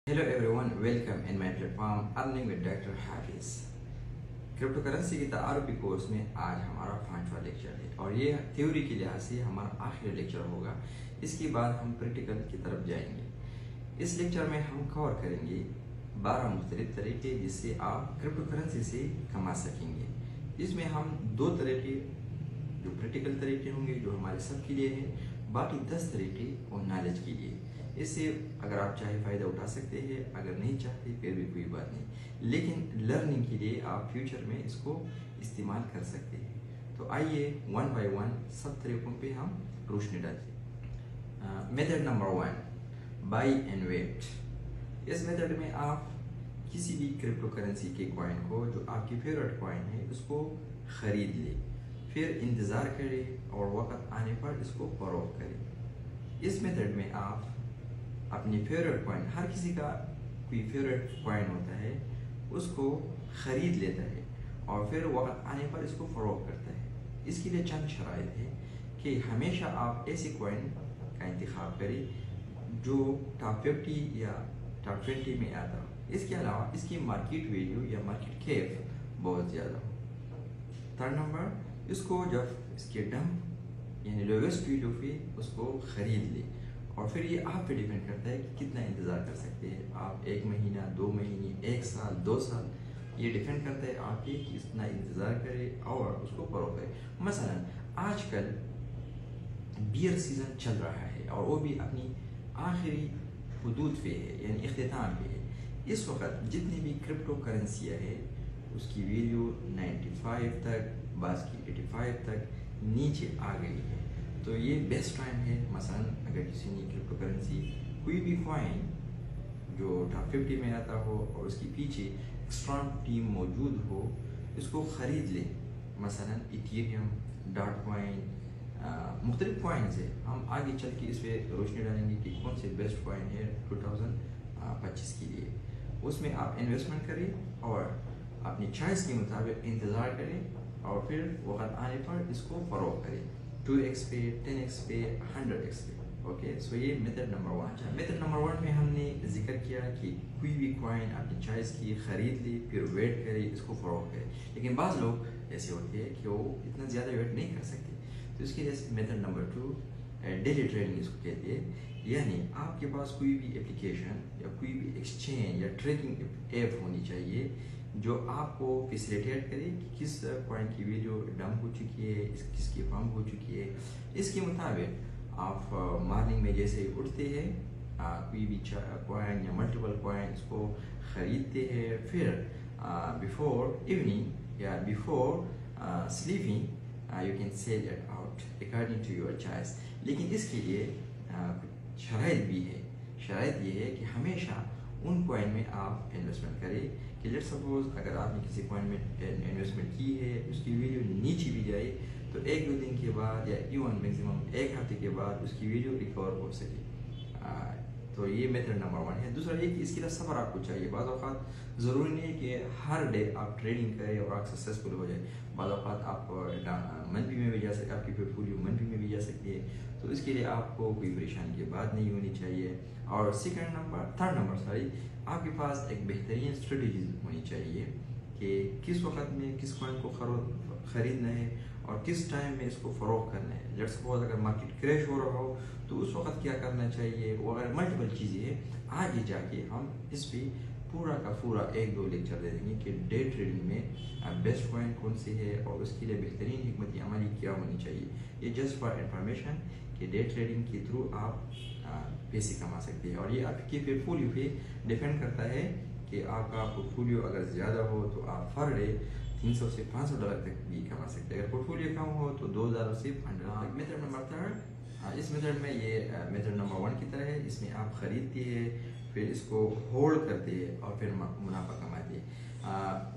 Hello everyone, welcome in my platform Earning with Dr. Hafiz। Crypto currency की तारुफी course में आज हमारा 5वां लेक्चर है और ये थ्योरी के लिहाज से हमारा आखिरी लेक्चर होगा। इसके बाद हम प्रैक्टिकल की तरफ जाएंगे। इस लेक्चर में हम कवर करेंगे 12 मुख्तलिफ तरीके जिससे आप क्रिप्टो करेंसी से कमा सकेंगे। इसमें हम 2 तरह के जो प्रैक्टिकल तरीके होंगे जो हमारे सबके लिए है, बाकी 10 तरीके और नॉलेज के लिए। इससे अगर आप चाहे फ़ायदा उठा सकते हैं, अगर नहीं चाहते फिर भी कोई बात नहीं, लेकिन लर्निंग के लिए आप फ्यूचर में इसको इस्तेमाल कर सकते हैं। तो आइए वन बाय वन सब तरीकों पे हम रोशनी डालते। Method number 1, buy and wait. इस मेथड में आप किसी भी क्रिप्टो करेंसी के कॉइन को जो आपकी फेवरेट कॉइन है उसको ख़रीद ले, फिर इंतज़ार करें और वक़्त आने पर इसको फरोख्त करें। इस मेथड में आप अपनी फेवरेट कॉइन, हर किसी का कोई फेवरेट कॉइन होता है, उसको ख़रीद लेता है और फिर वक़्त आने पर इसको फ़रोख्त करता है। इसके लिए चंद शराइत है कि हमेशा आप ऐसी कॉइन का इंतखाब करें जो टॉप 50 या टॉप 20 में आता हो। इसके अलावा इसकी मार्केट वैल्यू या मार्केट कैप बहुत ज़्यादा हो। 3rd नंबर, इसको जब इसके डंप यानी लोवेस्ट वैल्यू पे उसको ख़रीद ले और फिर ये आप पे डिपेंड करता है कि कितना इंतज़ार कर सकते हैं आप। 1 महीना, 2 महीने, 1 साल, 2 साल, ये डिपेंड करता है आप पे कि इतना इंतज़ार करें और उसको फरोख्त करें। मसलन आजकल बियर सीज़न चल रहा है और वो भी अपनी आखिरी हदूद पे है यानी इख्तिताम पे है। इस वक्त जितनी भी क्रिप्टो करेंसियाँ है उसकी वैल्यू 95 तक, बाज़ की 85 तक नीचे आ गई है। तो ये बेस्ट टाइम है। मसलन अगर किसी ने क्रिप्टो करेंसी कोई भी कॉइन जो टॉप 50 में आता हो और उसके पीछे स्ट्रॉन्ग टीम मौजूद हो, इसको ख़रीद ले। मसलन इथेरियम, डॉट कॉइन, मुख्तलिफ कॉइन्स है। हम आगे चल के इस पर रोशनी डालेंगे कि कौन से बेस्ट कॉइन है 2025 के लिए। उसमें आप इन्वेस्टमेंट करें और अपनी चॉइस के मुताबिक इंतज़ार करें और फिर वक़्त आने पर इसको फ़रोख्त करें 2x पे, 10x पे, 100x पे। ओके, सो ये मेथड नंबर 1। मेथड नंबर 1 में हमने जिक्र किया कि कोई भी कॉइन अपनी चॉइस की ख़रीद ले, फिर वेट करे, इसको फ़रोख्त करे। लेकिन बाज़ लोग ऐसे होते हैं कि वो इतना ज़्यादा वेट नहीं कर सकते, तो इसके लिए मेथड नंबर 2 डेली ट्रेडिंग इसको कहते हैं। यानी आपके पास कोई भी एप्लीकेशन या कोई भी एक्सचेंज या ट्रेडिंग ऐप होनी चाहिए जो आपको फैसिलिटेट करे कि किस कॉइन की वैल्यू डंप हो चुकी है, किसकी पंप हो चुकी है। इसके मुताबिक आप मॉर्निंग में जैसे उठते हैं कोई भी कॉइन या मल्टीपल कॉइन इसको ख़रीदते हैं, फिर बिफोर इवनिंग या before sleeping you can sell it out according to your choice. लेकिन इसके लिए कुछ शराइत भी है। शराइत ये है कि हमेशा उन कॉइन में आप इन्वेस्टमेंट करें कि लेट्स सपोज अगर आपने किसी कॉइन में इन्वेस्टमेंट की है, उसकी वैल्यू नीचे भी जाए तो 1-2 दिन के बाद या इवन मैक्सिमम 1 हफ्ते के बाद उसकी वैल्यू रिकवर हो सके। तो ये मेथड नंबर 1 है। दूसरा ये कि इसके लिए सब्र आपको चाहिए। बाज़ औक़ात ज़रूरी नहीं है कि हर डे आप ट्रेडिंग करें और आप सक्सेसफुल हो जाए। बाज़ औक़ात आप मंदी में भी जा सकते, आपकी पोर्टफोलियो मंदी में भी जा सकती है। तो इसके लिए आपको कोई परेशानी की बात नहीं होनी चाहिए। और थर्ड नंबर आपके पास एक बेहतरीन स्ट्रेटजी होनी चाहिए कि किस वक्त में किस कॉइन को ख़रीदना है और किस टाइम में इसको फ़रोख्त करना है। लेट्स सपोज अगर मार्केट क्रैश हो रहा हो तो उस वक्त क्या करना चाहिए, वो अगर मल्टीपल चीज़ें हैं। आगे जाके हम इस पर पूरा का पूरा 1-2 लेक्चर दे देंगे कि डे ट्रेडिंग में बेस्ट कॉइन कौन सी है और उसके लिए बेहतरीन हिकमत अमली क्या होनी चाहिए। ये जस्ट फॉर इंफॉर्मेशन कि डे ट्रेडिंग के थ्रू आप पैसे कमा सकते हैं और ये आपके पोर्टफोलियो पे डिपेंड करता है कि आपका पोर्टफोलियो अगर ज़्यादा हो तो आप पर डे $300 से $500 तक भी कमा सकते हैं। अगर पोर्टफोलियो कम हो तो $2 से $500। मेथड नंबर 3, इस मेथड में ये मेथड नंबर 1 की तरह है। इसमें आप ख़रीदते हैं, फिर इसको होल्ड करते हैं और फिर मुनाफा कमाते हैं।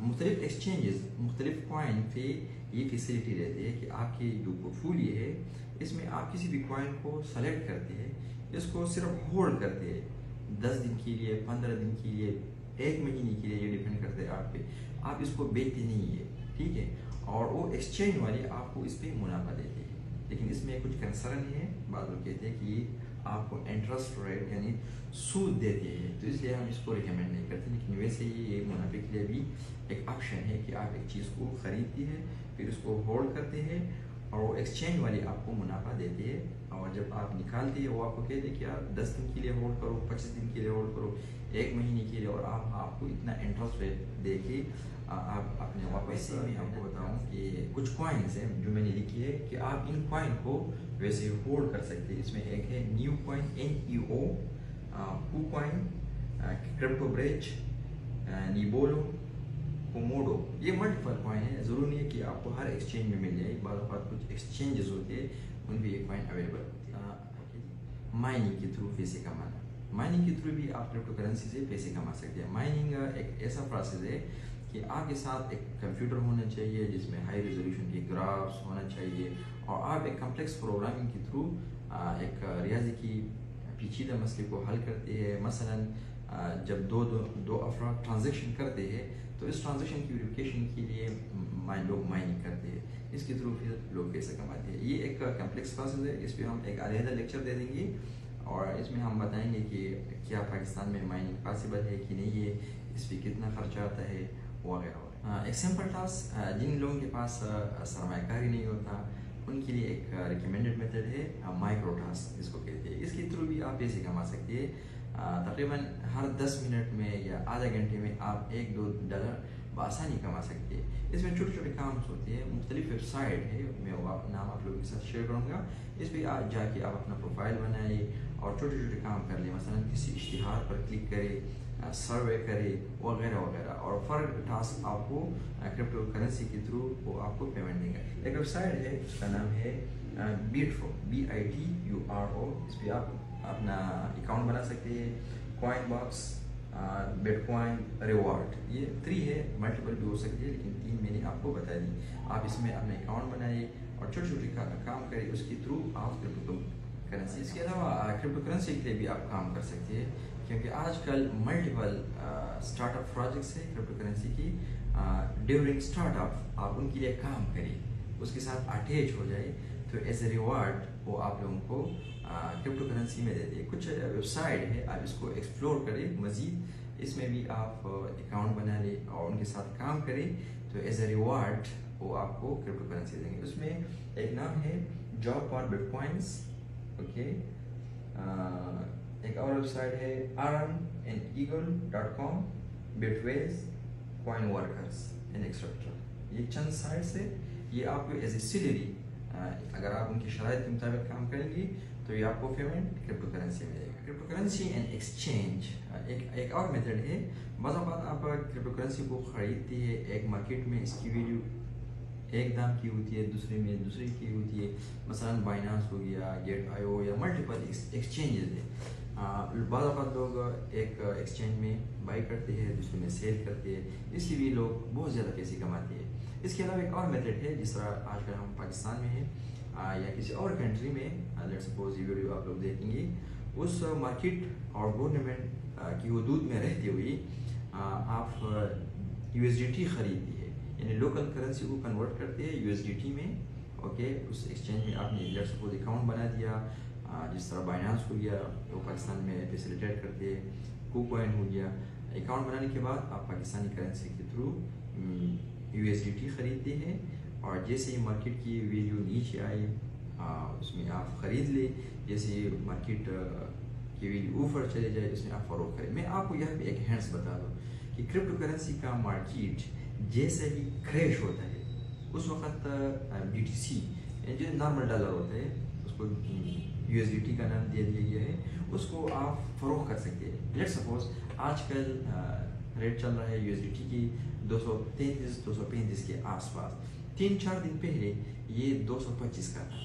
मुख्तलिफ एक्सचेंजेस मुख्तलिफ कॉइन पे ये फैसिलिटी रहती है कि आपकी जो पोर्टफोलियो है इसमें आप किसी भी कॉइन को सेलेक्ट करते हैं, इसको सिर्फ होल्ड करते हैं 10 दिन के लिए, 15 दिन के लिए, 1 महीने के लिए, ये डिपेंड करता है आप पे। आप इसको बेचते नहीं है, ठीक है। और वो एक्सचेंज वाले आपको इस पर मुनाफा देते हैं, लेकिन इसमें कुछ कंसर्न है। बाद लोग कहते हैं कि آپ کو انٹرسٹ ریٹ یعنی سود دیتے ہیں، تو اس لیے ہم اس کو ریکمینڈ نہیں کرتے. لیکن ویسے ہی یہ منافع کے لیے بھی ایک آپشن ہے کہ آپ ایک چیز کو خریدتی ہے، پھر اس کو ہولڈ کرتے ہیں اور وہ ایکسچینج والی آپ کو منافع دیتے ہیں، اور جب آپ نکالتے ہیں وہ آپ کو کہتے ہیں کہ آپ 10 دن کے لیے ہولڈ کرو، 25 دن کے لیے ہولڈ کرو، 1 مہینے کے لیے، اور آپ کو اتنا انٹرسٹ ریٹ دے کے آپ اپنے واپس. میں آپ کو بتاؤں کہ کچھ کوائنس ہیں جو میں نے لکھی ہے کہ آپ ان کوائن کو ویسے ہولڈ کر سکتے ہیں. اس میں ایک ہے نیو کوائن NEO، کو کوائن، کرپٹو بریج، نیبولو، کوموڈو. یہ ملٹیپل کوائن ہے، ضروری نہیں ہے کہ آپ کو ہر ایکسچینج میں مل جائے. بعض اوقات کچھ ایکسچینجز ہوتے ہیں ان بھی یہ کوائن اویلیبل ہوتی ہے. مائننگ کے تھرو پیسے کمانا، مائننگ کے تھرو بھی آپ کرپٹو کرنسی سے پیسے کما سکتے ہیں. مائننگ ایک ایسا پروسیس ہے کہ آپ کے ساتھ ایک کمپیوٹر ہونا چاہیے جس میں ہائی ریزولوشن کے گرافس ہونا چاہیے، اور آپ ایک کمپلیکس پروگرامنگ کے تھرو ایک ریاضی کی پیچیدہ مسئلے کو حل کرتے ہیں. مثلا جب دو افراد ٹرانزیکشن کرتے ہیں تو اس ٹرانزیکشن کی ویریفیکیشن کے لیے لوگ مائننگ کرتے ہیں، اس کے تھرو پھر لوگ پیسہ کماتے ہیں. یہ ایک کمپلیکس پروسیس ہے، اس پہ ہم ایک علیحدہ لیکچر دے دیں گے، اور اس میں ہم بتائیں گے کہ کیا پاکستان میں مائننگ پاسبل ہے کہ نہیں ہے، اس پہ کتنا خرچہ آتا ہے وغیرہ وغیرہ. ایک سمپل ٹاسک، جن لوگوں کے پاس سرمایہ کاری نہیں ہوتا ان کے لیے ایک ریکمینڈڈ میتھڈ ہے مائکرو ٹاسک جس کو کہتے ہیں. اس کے تھرو بھی آپ پیسے کما سکتے ہیں. تقریباً ہر 10 منٹ میں یا آدھا گھنٹے میں آپ $1-2 بآسانی کما سکتے ہیں. اس میں چھوٹے چھوٹے کام ہوتے ہیں. مختلف ویب سائٹ ہے، میں وہ نام آپ لوگوں کے ساتھ شیئر کروں گا. اس پہ جا کے آپ اپنا پروفائل بنائیں اور چھوٹے چھوٹے کام کر لیں. مثلا کسی اشتہار پر کلک کرے، سروے کرے وغیرہ وغیرہ، اور فرق ٹاسک آپ کو کرپٹو کرنسی کے تھرو وہ آپ کو پیمنٹ دیں گے. ایک ویب سائٹ ہے اس کا نام ہے بیٹرو، BITURO. اس پہ آپ اپنا اکاؤنٹ بنا سکتے ہیں. Coin box, bitcoin, reward, یہ 3 ہے، ملٹیپل بھی ہو سکتی ہے لیکن 3 میں نے آپ کو بتا دی. آپ اس میں اپنا اکاؤنٹ بنائیے اور چھوٹے چھوٹے کام کریں، اس کے تھرو آپ کرپٹو کرنسی. اس کے علاوہ کرپٹو کرنسی کے لیے بھی آپ کام کر سکتے ہیں، کیونکہ آج کل ملٹیپل اسٹارٹ اپ پروجیکٹس ہیں کرپٹو کرنسی کی. ڈیورنگ اسٹارٹ اپ آپ ان کے لیے کام کریں، اس کے ساتھ اٹیچ ہو جائے تو ایز اے ریوارڈ وہ آپ لوگوں کو کرپٹو کرنسی میں دیتے ہیں. کچھ ویب سائٹ ہے، آپ اس کو ایکسپلور کریں مزید. اس میں بھی آپ اکاؤنٹ بنا لیں اور ان کے ساتھ کام کریں تو ایز اے ریوارڈ وہ آپ کو کرپٹو کرنسی دیں گے. اس میں ایک نام ہے job for bitcoins, okay. ایک اور ویب سائٹ ہے earneagle.com، بیٹویز، کوائن ورکرز اینڈ ایکسٹرا. یہ چند سائٹس ہے، یہ آپ کو ایز اے سیلری اگر آپ ان کی شرائط کے مطابق کام کریں گے تو یہ آپ کو پیمنٹ کرپٹو کرنسی میں دے گا. کرپٹو کرنسی اینڈ ایکسچینج ایک اور میتھڈ ہے. بعض اوقات آپ کرپٹو کرنسی کو خریدتے ہیں ایک مارکیٹ میں، اس کی ویلیو ایک دام کی ہوتی ہے، دوسرے میں دوسرے کی ہوتی ہے. مثلا بائنانس ہو گیا، Gate.io یا ملٹیپل ایکسچینجز ہیں. بعض اوقات لوگ ایک ایکسچینج میں بائی کرتے ہیں، دوسرے میں سیل کرتے ہیں، اس سے بھی لوگ بہت زیادہ پیسے کماتے ہیں. اس کے علاوہ ایک اور میتھڈ ہے، جس طرح آج کل ہم پاکستان میں ہیں یا کسی اور کنٹری میں، لیٹ سپوز یہ ویڈیو آپ لوگ دیکھیں گے، اس مارکیٹ اور گورنمنٹ کی حدود میں رہتے ہوئے آپ USDT خریدتے ہیں، یعنی لوکل کرنسی کو کنورٹ کرتے ہیں USDT میں، اوکے. اس ایکسچینج میں آپ نے لیٹ سپوز اکاؤنٹ بنا دیا، جس طرح بائنانس ہو گیا وہ پاکستان میں فیسیلیٹیٹ کرتے ہیں، کو کوائن ہو گیا. اکاؤنٹ بنانے کے بعد آپ پاکستانی کرنسی کے تھرو USDT خریدتے ہیں، اور جیسے ہی مارکیٹ کی ویلیو نیچے آئے اس میں آپ خرید لیں. جیسے ہی مارکیٹ کی ویلیو اوپر چلے جائے اس میں آپ فروخت کریں. میں آپ کو یہاں پہ ایک ہینڈس بتا دوں کہ کرپٹو کرنسی کا مارکیٹ جیسے ہی کریش ہوتا ہے اس وقت BTC جو نارمل ڈالر ہوتا ہے، اس کو USDT کا نام دے دیا گیا ہے، اس کو آپ فروخت کر سکتے ہیں. لیٹ سپوز آج کل ریٹ چل رہا ہے USDT کی 233-235 کے آس پاس. 3-4 دن پہلے یہ 225 کا تھا،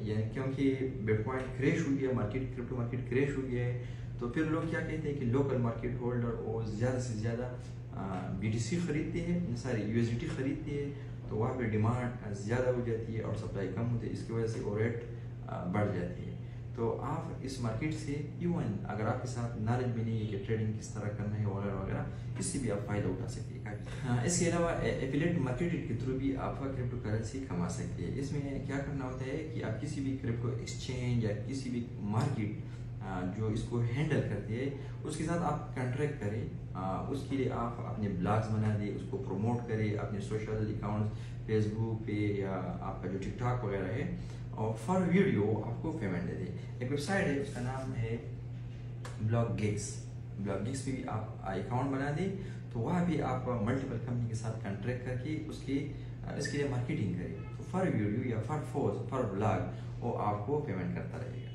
یعنی کیونکہ بیٹ کوائن کریش ہو گیا، مارکیٹ کرپٹو مارکیٹ کریش ہو گیا ہے، تو پھر لوگ کیا کہتے ہیں کہ لوکل مارکیٹ ہولڈر وہ زیادہ سے زیادہ BTC خریدتے ہیں، ساری USDT خریدتے ہیں، تو وہاں پہ ڈیمانڈ زیادہ ہو جاتی ہے اور سپلائی کم ہوتی ہے، اس کی وجہ سے وہ ریٹ بڑھ جاتی ہے. तो आप इस मार्केट से इवन अगर आपके साथ नॉलेज भी नहीं है कि ट्रेडिंग किस तरह करना है वगैरह वगैरह, इससे भी आप फ़ायदा उठा सकते हैं। हाँ, इसके अलावा एफिलिएट मार्केटिंग के थ्रू भी आप क्रिप्टो करेंसी कमा सकते हैं। इसमें क्या करना होता है कि आप किसी भी क्रिप्टो एक्सचेंज या किसी भी मार्केट जो इसको हैंडल करती है उसके साथ आप कॉन्ट्रैक्ट करें। उसके लिए आप अपने ब्लॉग्स बना दें, उसको प्रमोट करें अपने सोशल अकाउंट्स फेसबुक पे या आपका जो टिकटॉक वगैरह है, और फॉर वीडियो आपको पेमेंट दे दे। एक वेबसाइट है उसका नाम है ब्लॉगगिग्स। ब्लॉगगिग्स पे भी आप अकाउंट बना दें तो वहाँ भी आप मल्टीपल कंपनी के साथ कॉन्ट्रैक्ट करके इसके लिए मार्केटिंग करें। तो फॉर वीडियो या फॉर ब्लॉग वो आपको पेमेंट करता रहेगा।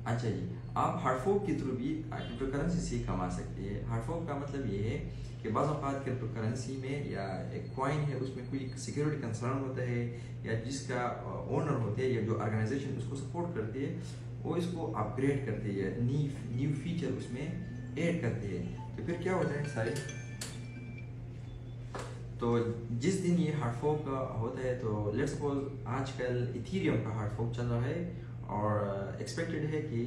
अच्छा जी, आप हार्डफोर्क के थ्रू भी क्रिप्टो करेंसी से कमा सकते हैं। हार्डफोर्क का मतलब ये है कि बाज़ औक़ात क्रिप्टो करेंसी में या एक कॉइन है उसमें कोई सिक्योरिटी कंसर्न होता है, या जिसका ओनर होते हैं या जो ऑर्गेनाइजेशन उसको सपोर्ट करती है वो इसको अपग्रेड करती है, न्यू फीचर उसमें ऐड करती है। तो फिर क्या होता है सारे, तो जिस दिन ये हार्डफोर्क होता है तो लेट्स सपोज आजकल इथेरियम का हार्डफोर्क चल रहा है और एक्सपेक्टेड है कि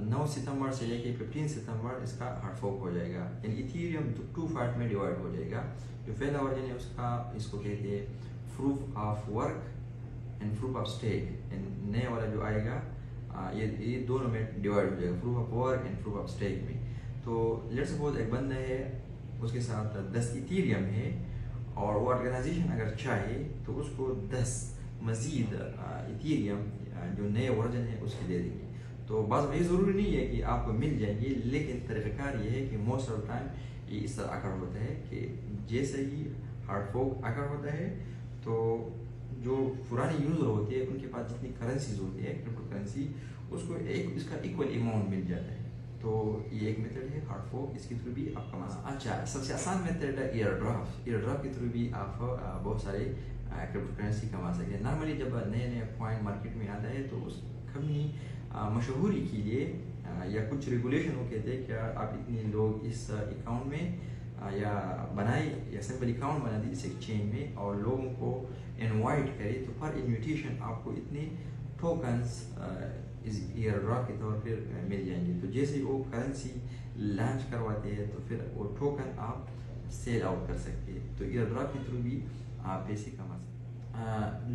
9 सितंबर से लेके 15 सितंबर इसका हार्डफोर्क हो जाएगा, यानी इथेरियम 2 पार्ट में डिवाइड हो जाएगा। जो पहला वर्जन है उसका इसको कहते हैं proof of work and proof of stake, नया वाला जो आएगा ये दोनों में डिवाइड हो जाएगा, proof of work and proof of stake में। तो लेट्स सपोज एक बंदा है उसके साथ 10 इथेरियम है और वो ऑर्गेनाइजेशन अगर चाहे तो उसको 10 मजीद इथेरियम जो नए वर्जन है उसके दे देंगे। तो बस ये ज़रूरी नहीं है कि आपको मिल जाएंगे, लेकिन तरीक़ाकार ये है कि मोस्ट ऑफ टाइम ये इस तरह आकर होता है कि जैसे ही हार्डफोर्क आकर होता है तो जो पुराने यूज़र होते हैं उनके पास जितनी करेंसीज होती है क्रिप्टो करेंसी उसको इसका इक्वल अमाउंट मिल जाता है। तो ये एक मेथड है हार्डफोर्क, इसके थ्रू भी आप कमा सकते हैं। अच्छा, सबसे आसान मेथड है एयर ड्रॉप के थ्रू भी आप बहुत सारे क्रिप्टो करेंसी कमा सकते हैं। नॉर्मली जब नए कॉइन मार्केट में आता है तो उस कंपनी मशहूरी के लिए या कुछ रेगुलेशन वो कहते हैं कि आप इतने लोग इस अकाउंट में या बनाए या सिंपल अकाउंट बना दी इस एक्सचेंज में और लोगों को इनवाइट करे, तो पर इन्विटेशन आपको इतने टोकन्स इस एयर ड्रॉप के तौर पर मिल जाएंगे। तो जैसे वो करेंसी लॉन्च करवाते हैं तो फिर वो टोकन आप सेल आउट कर सकते हैं। तो एयर ड्रॉप के थ्रू भी आप पैसे कमा सकते हैं।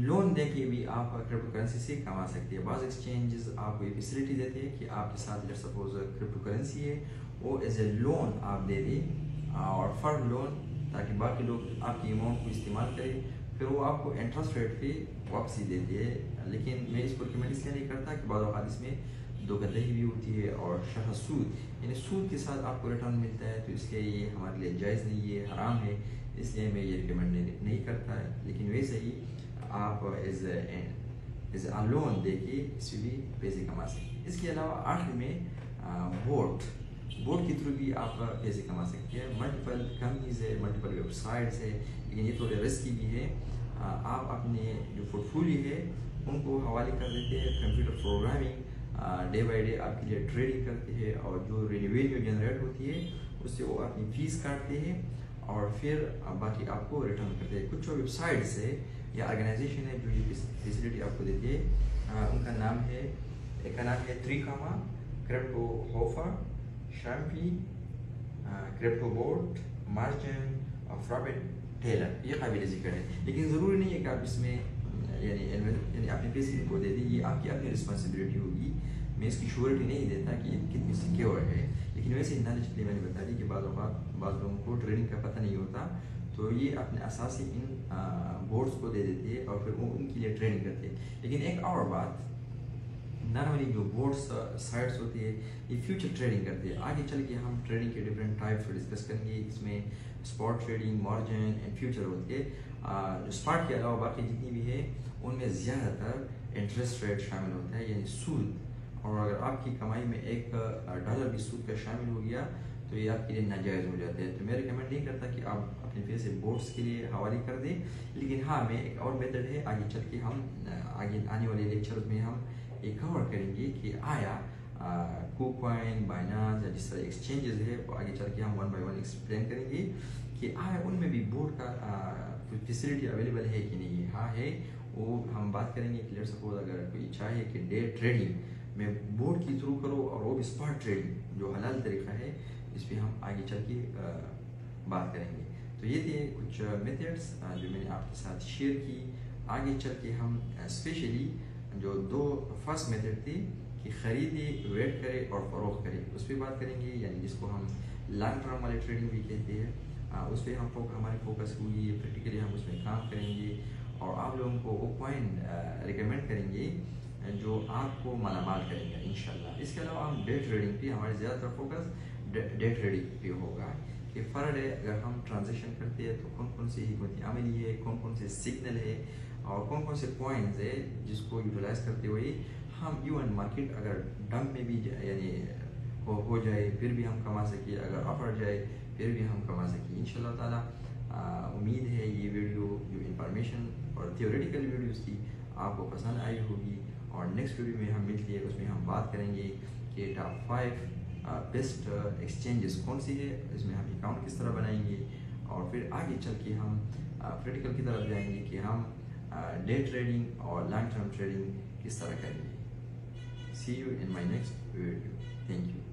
लोन दे के भी आप क्रिप्टो करेंसी से कमा सकते हैं। बाज़ एक्सचेंजेस आपको ये फैसिलिटी देते हैं कि आपके साथ लेट्स सपोज क्रिप्टो करेंसी है वो एज ए लोन आप दे दें और फॉर लोन, ताकि बाकी लोग आपकी अमाउंट को इस्तेमाल करें, फिर वो आपको इंटरेस्ट रेट पे वापसी देती है। लेकिन मैं इसको रिकमेंड इसलिए नहीं करता कि बाद औक़ात इसमें धोखाधड़ी भी होती है और सूद, यानी सूद के साथ आपको रिटर्न मिलता है, तो इसलिए ये हमारे लिए जायज़ नहीं है, हराम है, इसलिए मैं ये रिकमेंड नहीं करता है। लेकिन वैसे ही आप एज अ लोन दे के इससे भी पैसे कमा सकते हैं। इसके अलावा आखिर में बोट के थ्रू भी आप पैसे कमा सकते हैं। मल्टीपल कंपनीज है, मल्टीपल वेबसाइट्स है, लेकिन ये थोड़े रिस्की भी है। आप अपने जो पोर्टफोलियो है उनको हवाले कर देते हैं computer programming, day by day आपके लिए ट्रेडिंग करते हैं और जो रेवेन्यू जनरेट होती है उससे वो अपनी फीस काटते हैं और फिर बाकी आपको रिटर्न करते हैं। कुछ वेबसाइट्स है या ऑर्गेनाइजेशन है जो ये फैसिलिटी आपको देती है, उनका नाम है, एक का नाम है त्रिकामा, क्रिप्टो होफर, शैम्पी, क्रिप्टो बोट, मार्जिन और फ्रॉबिट टेलर। ये काबिल जिक्र है, लेकिन ज़रूरी नहीं है कि आप इसमें यानी अपने पैसे इनको दे दें, ये आपकी अपनी रिस्पॉन्सिबिलिटी होगी। मैं इसकी श्योरिटी नहीं देता कि कितनी सिक्योर है, लेकिन वैसे नॉलेज के लिए मैंने बता दी कि बाज़ लोगों को ट्रेडिंग का पता नहीं होता, तो ये अपने असास से इन बोर्ड्स को दे देते हैं और फिर वो उनके लिए ट्रेनिंग करते हैं। लेकिन एक और बात, नॉर्मली जो बोर्ड्स साइट्स होती है ये फ्यूचर ट्रेडिंग करते हैं। आगे चल के हम ट्रेडिंग के डिफरेंट टाइप्स को डिस्कस करेंगे। इसमें spot trading, margin and future होती है। जो स्पॉट के अलावा बाकी जितनी भी है उनमें ज़्यादातर इंटरेस्ट रेट शामिल होता है, यानी सूद। और अगर आपकी कमाई में $1 भी सूद का शामिल हो गया तो ये आपके लिए नाजायज़ हो जाते हैं। तो मैं रिकमेंड नहीं करता कि आप अपने पैसे बोर्ड्स के लिए हवाले कर दें। लेकिन हाँ, मैं एक और मेथड है, आगे चल के हम आगे आने वाले लेक्चर में हम ये कवर करेंगे कि आया KuCoin, बाइनांस या जिस तरह एक्सचेंजेस है वो आगे चल के हम 1 बाय 1 एक्सप्लेन करेंगे कि आया उनमें भी बोर्ड का फैसिलिटी अवेलेबल है कि नहीं है। हाँ है, वो हम बात करेंगे कि लेट्स सपोज अगर कोई चाहे कि डे ट्रेडिंग میں بورڈ کے تھرو کرو اور وہ بھی اسپاٹ ٹریڈنگ جو حلال طریقہ ہے، اس پہ ہم آگے چل کے بات کریں گے. تو یہ تھے کچھ میتھڈس جو میں نے آپ کے ساتھ شیئر کی. آگے چل کے ہم اسپیشلی جو دو فرسٹ میتھڈ تھی کہ خریدے، ویٹ کرے اور فروخت کرے، اس پہ بات کریں گے، یعنی جس کو ہم لانگ ٹرم والے ٹریڈنگ بھی کہتے ہیں. اس پہ ہماری فوکس ہوئی ہے، پریکٹیکلی ہم اس میں کام کریں گے اور آپ لوگوں کو وہ پوائنٹ ریکمینڈ کریں گے جو آپ کو مالا مال کریں گے انشاءاللہ. اس کے علاوہ ہم ڈے ٹریڈنگ پہ، ہمارے زیادہ تر فوکس ڈے ٹریڈنگ پہ ہوگا کہ پر ڈے اگر ہم ٹرانزیکشن کرتے ہیں تو کون کون سی حکمت عملی ہے، کون کون سے سگنل ہے اور کون کون سے پوائنٹس ہے جس کو یوٹیلائز کرتے ہوئے ہم ایون مارکیٹ اگر ڈمپ میں بھی یعنی ہو جائے پھر بھی ہم کما سکیں، اگر اپ جائے پھر بھی ہم کما سکیں انشاءاللہ تعالیٰ. امید ہے یہ ویڈیو جو انفارمیشن اور تھیوریٹیکل ویڈیوز تھی آپ کو پسند آئی ہوگی، اور نیکسٹ ویڈیو میں ہم ملتے ہیں، اس میں ہم بات کریں گے کہ ٹاپ 5 بیسٹ ایکسچینجز کون سی ہے، اس میں ہم اکاؤنٹ کس طرح بنائیں گے، اور پھر آگے چل کے ہم پریکٹیکل کی طرف جائیں گے کہ ہم ڈے ٹریڈنگ اور لانگ ٹرم ٹریڈنگ کس طرح کریں گے. See you in my next video. Thank you.